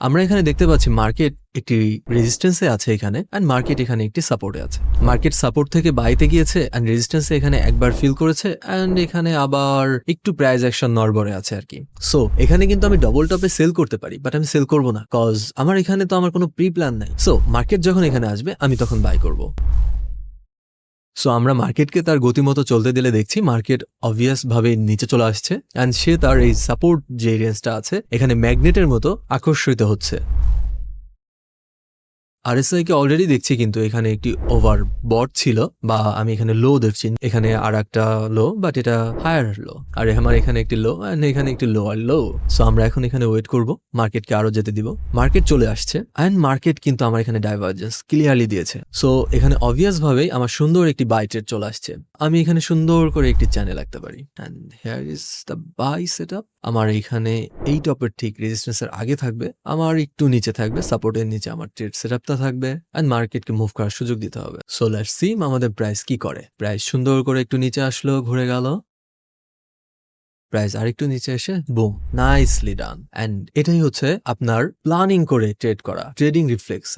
আমরা এখানে দেখতে পাচ্ছি মার্কেট একটি রেজিস্ট্যান্সে আছে এখানে এন্ড মার্কেট এখানে একটি সাপোর্টে আছে। মার্কেট সাপোর্ট থেকে বাইতে গিয়েছে এন্ড রেজিস্ট্যান্সে এখানে একবার ফিল করেছে এন্ড এখানে আবার একটু প্রাইস অ্যাকশন নড়বড়ে আছে আর কি। সো এখানে কিন্তু আমি ডবল টপে সেল করতে পারি, বাট আমি সেল করব না, কজ আমার এখানে তো আমার কোনো প্রি প্ল্যান নাই। সো মার্কেট যখন এখানে আসবে আমি তখন বাই করব। সো আমরা মার্কেটকে তার গতিমতো চলতে দিলে দেখছি মার্কেট অবভিয়াস ভাবে নিচে চলে আসছে এন্ড সে তার এই সাপোর্ট যে রেঞ্জটা আছে এখানে ম্যাগনেটের মতো আকর্ষিত হচ্ছে। আরএসআই কে অলরেডি দেখছি কিন্তু এখানে একটি ওভার বট ছিল, বা আমি এখানে লো দেখছি, এখানে আর একটা লো, বাট এটা হায়ার লো, আর আমার এখানে একটি লো এন্ড এখানে একটি লো আর লো। সো আমরা এখন এখানে ওয়েট করব, মার্কেটকে আরো যেতে দিব। মার্কেট চলে আসছে এন্ড মার্কেট কিন্তু আমার এখানে ডাইভারজেন্স ক্লিয়ারলি দিয়েছে। সো এখানে অবভিয়াস ভাবেই আমার সুন্দর একটি বাই ট্রেড চলে আসছে। আমি এখানে সুন্দর করে একটি চ্যানেল রাখতে পারি and here is the by setup. আমার এইখানে এই টপের ঠিক রেজিস্ট্যান্সের আগে থাকবে, আমার একটু নিচে থাকবে, সাপোর্টের নিচে আমার ট্রেড সেটআপটা থাকবে এন্ড মার্কেটকে মুভ করার সুযোগ দিতে হবে। সো লেটস সি আমাদের প্রাইস কি করে। প্রাইস সুন্দর করে একটু নিচে আসলো, ঘুরে গেল, প্রাইস আরেকটু নিচে এসে বুম, নাইসলি ডান। এন্ড এটাই হচ্ছে আপনার প্ল্যানিং করে ট্রেড করা, ট্রেডিং রিফ্লেক্স।